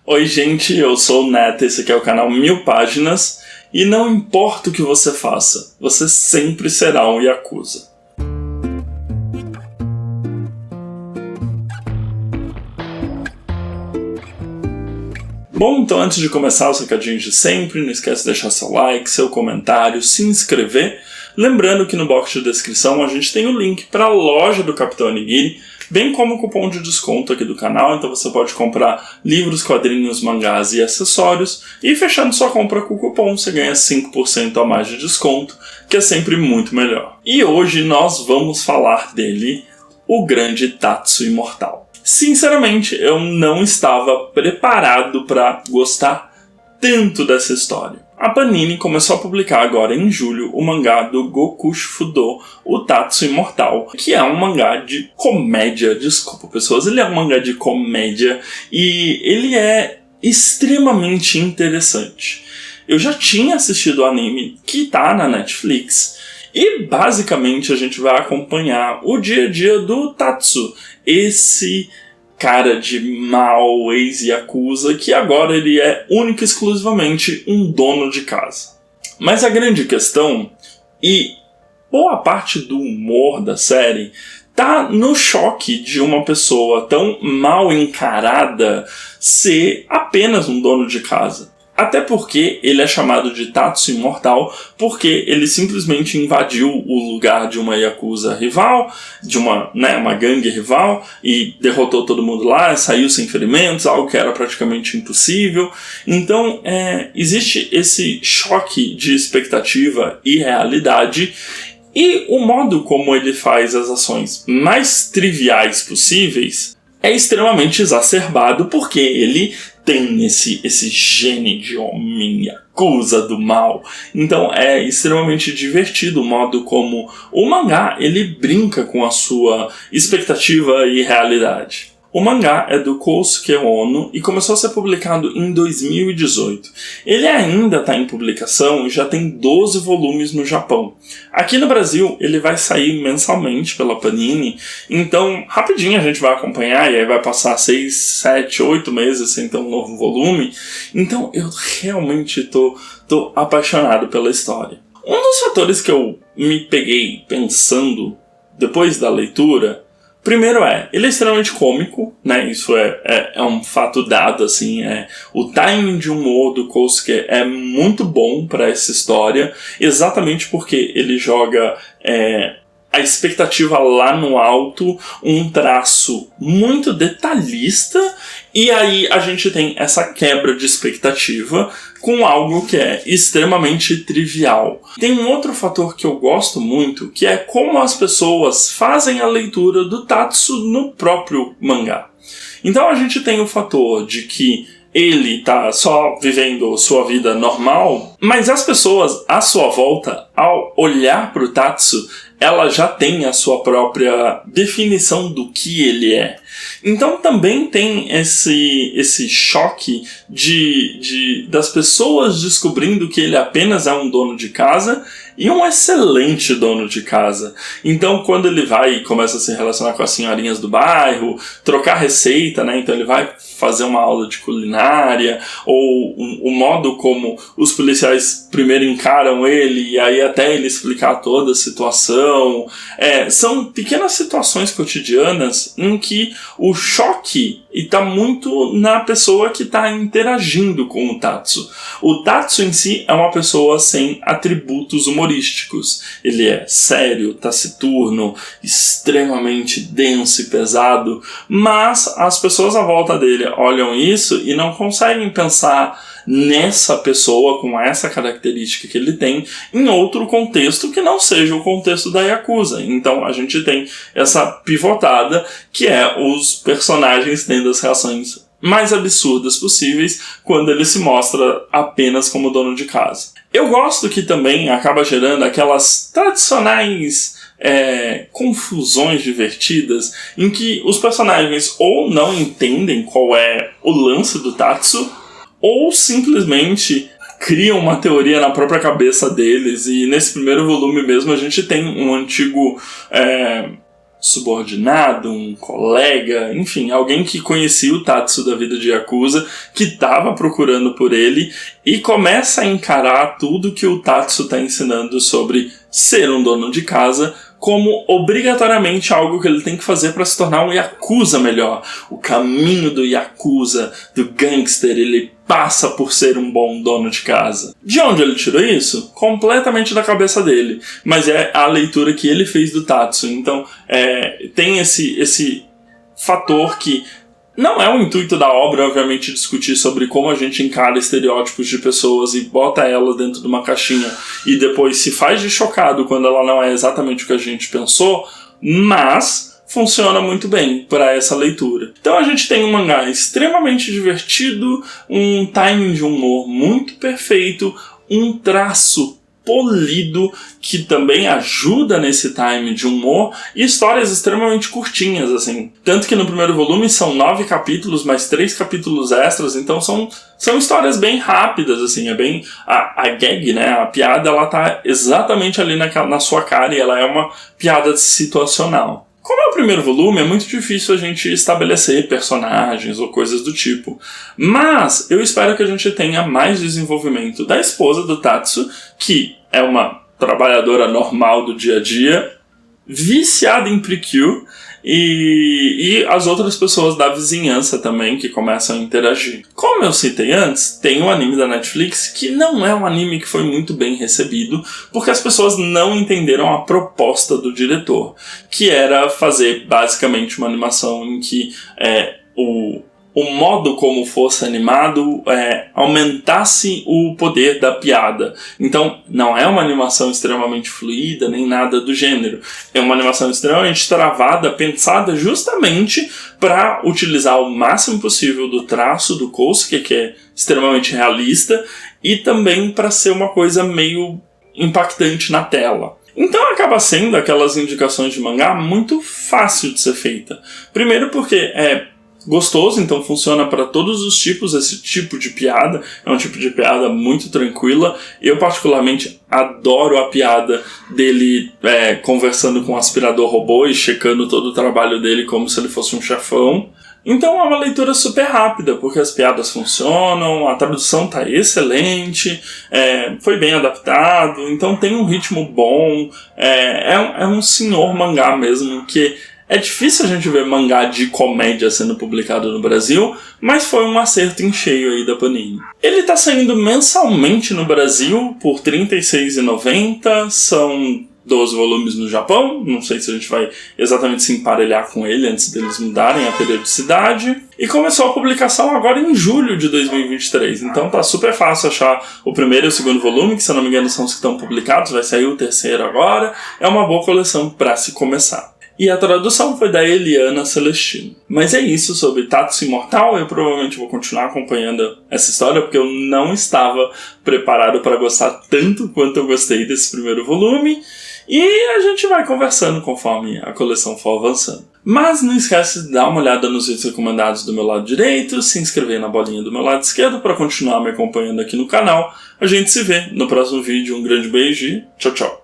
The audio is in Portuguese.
Oi gente, eu sou o Neto, esse aqui é o canal 1000 Páginas e não importa o que você faça, você sempre será um Yakuza. Bom, então antes de começar os recadinhos de sempre, não esquece de deixar seu like, seu comentário, se inscrever. Lembrando que no box de descrição a gente tem o link para a loja do Capitão Onigiri, bem como o cupom de desconto aqui do canal, então você pode comprar livros, quadrinhos, mangás e acessórios, e fechando sua compra com o cupom você ganha 5% a mais de desconto, que é sempre muito melhor. E hoje nós vamos falar dele, o grande Tatsu Imortal. Sinceramente, eu não estava preparado para gostar tanto dessa história. A Panini começou a publicar agora em julho o mangá do Goku Shufudo, o Tatsu Imortal, que é um mangá de comédia, desculpa pessoas, ele é um mangá de comédia e ele é extremamente interessante. Eu já tinha assistido o anime que tá na Netflix e basicamente a gente vai acompanhar o dia a dia do Tatsu, esse cara de mal, ex-yakuza, que agora ele é único e exclusivamente um dono de casa. Mas a grande questão, e boa parte do humor da série, tá no choque de uma pessoa tão mal encarada ser apenas um dono de casa. Até porque ele é chamado de Tatsu Imortal porque ele simplesmente invadiu o lugar de uma Yakuza rival, de uma gangue rival, e derrotou todo mundo lá, saiu sem ferimentos, algo que era praticamente impossível. Então existe esse choque de expectativa e realidade, e o modo como ele faz as ações mais triviais possíveis é extremamente exacerbado porque ele tem esse gene de homem yakuza do mal. Então é extremamente divertido o modo como o mangá ele brinca com a sua expectativa e realidade. O mangá é do Kousuke Ono e começou a ser publicado em 2018. Ele ainda está em publicação e já tem 12 volumes no Japão. Aqui no Brasil ele vai sair mensalmente pela Panini, então rapidinho a gente vai acompanhar e aí vai passar 6, 7, 8 meses sem ter um novo volume. Então eu realmente tô apaixonado pela história. Um dos fatores que eu me peguei pensando depois da leitura, primeiro ele é extremamente cômico, né? Isso é um fato dado, assim, o timing de humor do Kousuke é muito bom para essa história, exatamente porque ele joga a expectativa lá no alto, um traço muito detalhista, e aí a gente tem essa quebra de expectativa com algo que é extremamente trivial. Tem um outro fator que eu gosto muito, que é como as pessoas fazem a leitura do Tatsu no próprio mangá. Então a gente tem o fator de que ele tá só vivendo sua vida normal, mas as pessoas à sua volta, ao olhar para o Tatsu, ela já tem a sua própria definição do que ele é. Então também tem esse choque das pessoas descobrindo que ele apenas é um dono de casa e um excelente dono de casa. Então quando ele vai e começa a se relacionar com as senhorinhas do bairro, trocar receita, né? Então ele vai fazer uma aula de culinária, ou o modo como os policiais primeiro encaram ele e aí até ele explicar toda a situação. São pequenas situações cotidianas em que o choque está muito na pessoa que está interagindo com o Tatsu. O Tatsu em si é uma pessoa sem atributos humorísticos. Ele é sério, taciturno, extremamente denso e pesado, mas as pessoas à volta dele olham isso e não conseguem pensar nessa pessoa com essa característica que ele tem em outro contexto que não seja o contexto da Yakuza. Então a gente tem essa pivotada que é os personagens tendo as reações mais absurdas possíveis quando ele se mostra apenas como dono de casa. Eu gosto que também acaba gerando aquelas tradicionais confusões divertidas em que os personagens ou não entendem qual é o lance do Tatsu, ou simplesmente criam uma teoria na própria cabeça deles. E nesse primeiro volume mesmo a gente tem um antigo subordinado, um colega, enfim, alguém que conhecia o Tatsu da vida de Yakuza, que estava procurando por ele e começa a encarar tudo que o Tatsu está ensinando sobre ser um dono de casa como obrigatoriamente algo que ele tem que fazer para se tornar um Yakuza melhor. O caminho do Yakuza, do gangster, ele passa por ser um bom dono de casa. De onde ele tirou isso? Completamente da cabeça dele. Mas é a leitura que ele fez do Tatsu. Então, tem esse fator que não é o intuito da obra, obviamente, discutir sobre como a gente encara estereótipos de pessoas e bota ela dentro de uma caixinha e depois se faz de chocado quando ela não é exatamente o que a gente pensou, mas funciona muito bem para essa leitura. Então a gente tem um mangá extremamente divertido, um timing de humor muito perfeito, um traço polido que também ajuda nesse time de humor e histórias extremamente curtinhas, assim. Tanto que no primeiro volume são 9 capítulos, mais 3 capítulos extras, então são histórias bem rápidas, assim, é bem... A gag, né, a piada, ela tá exatamente ali na sua cara e ela é uma piada situacional. Como é o primeiro volume, é muito difícil a gente estabelecer personagens ou coisas do tipo. Mas eu espero que a gente tenha mais desenvolvimento da esposa do Tatsu, que é uma trabalhadora normal do dia a dia, viciada em Precure, e as outras pessoas da vizinhança também que começam a interagir. Como eu citei antes, tem um anime da Netflix que não é um anime que foi muito bem recebido, porque as pessoas não entenderam a proposta do diretor, que era fazer basicamente uma animação em que o modo como fosse animado aumentasse o poder da piada. Então, não é uma animação extremamente fluida, nem nada do gênero. É uma animação extremamente travada, pensada justamente para utilizar o máximo possível do traço do Kosuke, que é extremamente realista, e também para ser uma coisa meio impactante na tela. Então acaba sendo aquelas indicações de mangá muito fácil de ser feita. Primeiro porque é gostoso, então funciona para todos os tipos, esse tipo de piada. É um tipo de piada muito tranquila. Eu particularmente adoro a piada dele conversando com um aspirador robô e checando todo o trabalho dele como se ele fosse um chefão. Então é uma leitura super rápida, porque as piadas funcionam, a tradução está excelente, foi bem adaptado, então tem um ritmo bom, é um senhor mangá mesmo, que é difícil a gente ver mangá de comédia sendo publicado no Brasil, mas foi um acerto em cheio aí da Panini. Ele está saindo mensalmente no Brasil por R$ 36,90, são 12 volumes no Japão, não sei se a gente vai exatamente se emparelhar com ele antes deles mudarem a periodicidade. E começou a publicação agora em julho de 2023, então tá super fácil achar o primeiro e o segundo volume, que se eu não me engano são os que estão publicados, vai sair o terceiro agora, é uma boa coleção para se começar. E a tradução foi da Eliana Celestino. Mas é isso sobre Tatsu Imortal. Eu provavelmente vou continuar acompanhando essa história, porque eu não estava preparado para gostar tanto quanto eu gostei desse primeiro volume. E a gente vai conversando conforme a coleção for avançando. Mas não esquece de dar uma olhada nos vídeos recomendados do meu lado direito, se inscrever na bolinha do meu lado esquerdo para continuar me acompanhando aqui no canal. A gente se vê no próximo vídeo. Um grande beijo e tchau, tchau.